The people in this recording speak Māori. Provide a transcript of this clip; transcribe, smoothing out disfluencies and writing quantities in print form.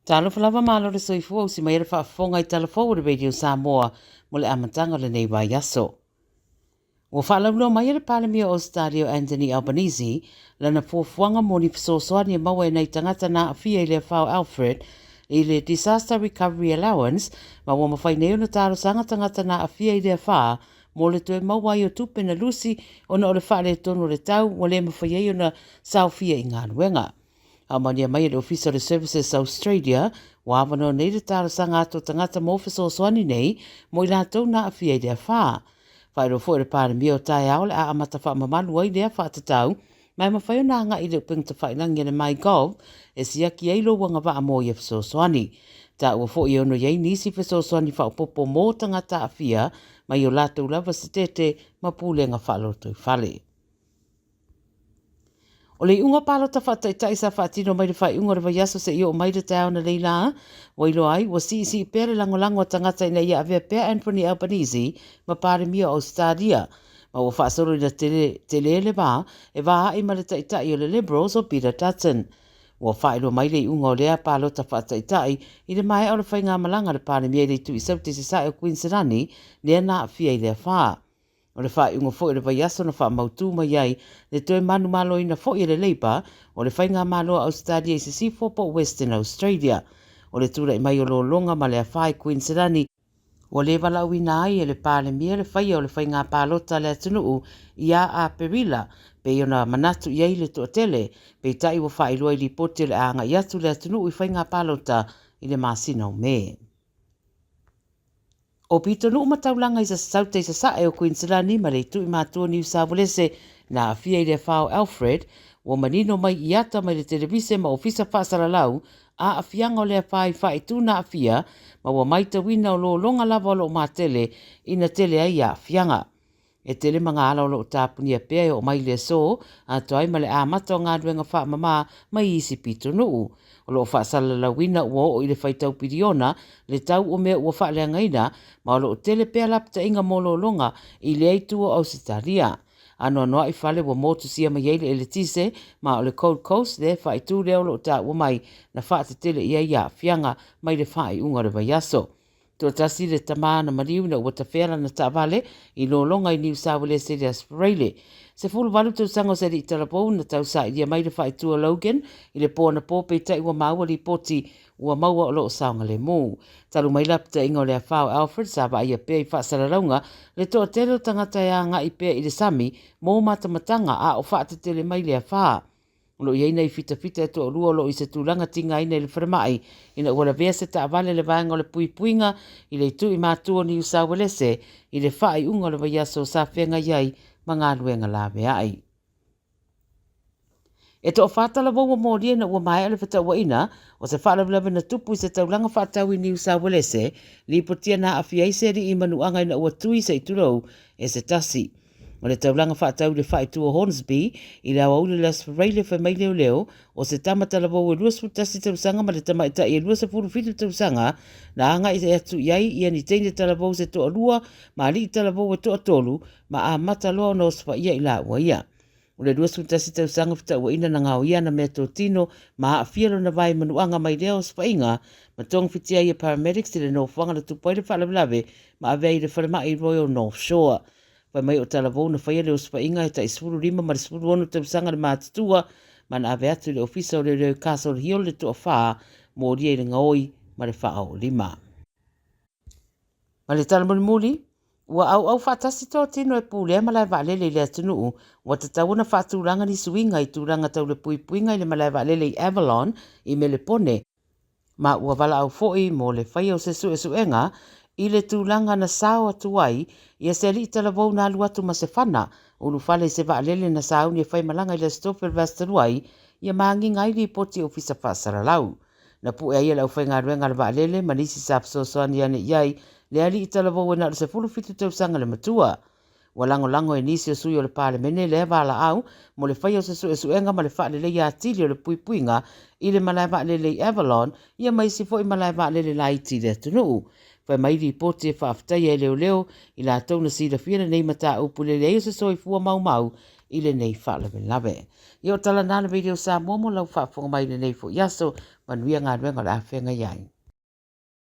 Tala Fou malo le soifua si mai le whaafonga I Tala Fou le radio Samoa mo le amatanga le nei vai yaso. Ua whaalaulo mai le palemia Ausetalia Anthony Albanese lana fuafuanga mo ni fisosoani e maua nei tangata na afia I le whao Alfred I le Disaster Recovery Allowance ma ua mawhai neo na taro sanga tangata na afia I le wha mo le toe maua I o tupe na lusi o na o le wha le tono le tau mo le mawhai ei o na saufia I ngā ruenga. Amania mai le Official Services Australia, wa wano nei le tarasanga ato tangata mo fisosoani nei, mo I lātou na awhia I lea whā. Whaero fo le pāre mio tai ao le a amata wha mamalu ai lea wha tatau, mai mawhaio nā ngā I le upingta whailangi le mai gov, e siaki eilo wanga wa amo I fisosoani. Ta ua fo I ono yei nisi fisosoani wha upopo mo tangata awhia, mai o lātou lava setete mapulenga whaloto I whale. O le unga palo ta whataitai sa whatino mai le whai unga rewa yaso se I o mai le tau na leila, wailo ai, wa si pere langolango tangata ina ia avea pea Anthony Albanese, ma pare mia Ausetalia, ma wa whaasoro ina telele ba, e wa hai ma le taitai o le Liberals o Peter Dutton. Wa whailo mai le unga o lea palo ta whataitai, I le mai au le whai ngā malanga le pare mia le tu I saute se sai o Queensland, lea na fia I lea whaa. O le whai unga fo I le vai aso na wha mautu mai ai, le toi manu malo ina fo I le Labour, o le whai ngā malo Ausetalia I se Seafopo Western Australia. O le tura I mai o lo longa ma le a whai Queensland, o le wala uina ai e le pāle mia le whai o le whai ngā pālota le atunuu I a perila, pe o na manatu I ai le toatele, pe tai wa whai loa I li pote le anga I atu le atunuu I whai ngā pālota I le masina o me. O pito nuu mataulanga I sa saute I sa sae o Queensland ma le tu I mātua New South Wales na afia I le whao Alfred, o manino mai I ata mai le televise ma ofisa whaasaralau a afianga o le whai tu na afia ma wa maita wina o lo longa lava o lo mātele ina tele ai a afianga. E tele mga ala o lo tāpuni a pea o mai le so, a toai ma le a mata o ngā duenga wha mama mai isi pito nuu. O lo whaasala la wina ua o I le whaitau piriona, le tau o mea ua whaalea ngaina, ma o lo tele pea lapta inga molo longa I le eitu o Ausetalia. Ano noa I whale wa motu sia mai eile ele tise, ma o le Cold Coast le whaitu leo lo ta ua mai na whaate tele ia ia fianga mai le whai unga rewa yaso. Tua tasi le tamā na mariu na ua tawhera na tāwale I lo longa I New South Wales le Asparele. Se fulu walu tau sango se li I Talapou na tau sa ilia mai le whaitua Logan I le pōna pōpei tai ua maua li poti ua maua o lo saunga le mū. Talu mai lapta inga o le whao Alfred sa wa ia pēi whaasararaunga le toa telo tangata ia ngā I pēi I le sami mō matamatanga a o whaate tele mai le whaa. Lo iei nei fita e toa rua lo I se tūlanga tinga ina I le wharamai ina ua la vea se ta avale le vaenga o le puipuinga I le tu I mātua ni Usa Welese I le whai unga le vaiaso sa whenga iai ma ngā luenga la vea ai. E to whātala waua mōria na ua mai ale whataua ina o se whaalawalawe na tupu I se taulanga whātau I New South Wales li potia na awhiai seri I manuanga ina ua tui se iturau e se tasi. O le taulanga whaatau le whaitua Hornsby I le awa ule las whareile whamai leo leo o se tamatala wau e luas futasi tausanga ma le tamaita I e luas furu fitu tausanga na anga I se atu iai I ani teine tala wau se toa lua ma li tala wau e toa tolu ma a mata loa no spa ia I la ua ia. O le luas futasi tausanga whataua ina na ngau ia na mea tō tino ma a fiero na vai manuanga mai leo spa inga ma tong fitia I paramedics I le no whanga le tupai le whalawalawe ma a vei le wharamai Royal North Shore. Pai mai o tala vau na whaia leo spa inga e tai sfuru rima ma le sfuru onu tausanga le mātutua ma na ave atu le ofisa o le reo Castle Hill le toa whaa mō ria I le ngaoi ma le wha o lima. Ma le tala muli ua au whaatasi tō tino e pūlea malai waalele I le atunuu ua tatauna whaatūranga ni suinga I tūranga tau le puipuinga I le malai waalele I Avalon I me le pone. Ma ua wala au foi mo le whaia o se suenga I le tūlanga na sao atuai ia se li tala vau na alu atu ma se whana unu whale se waalele na sao ni e whai malanga I le stofel vastaruai ia maangi ngai li poti ofisa whaasaralau. Na pu ia lau whai ngā ruenga le waalele manisi sa psosoani ane iai le ali I tala vau e na se fulu fitu tausanga le matua. Walango lango e nisi o sui o le pāle mene le wala au mo le whai o se suenga ma le whaalele ia atili o le puipuinga I le malai waalele I Avalon ia mai si fo I malai waalele la iti le atunuu. Whai mai ripoti e whaafatai e leo i la tau na sira whiana nei mata upule leo se soi fua mau i le nei whaalawe. I o tala nana video Samoa mo lau whaafonga mai le nei fo yaso manuia ngā ruenga la whenga iai.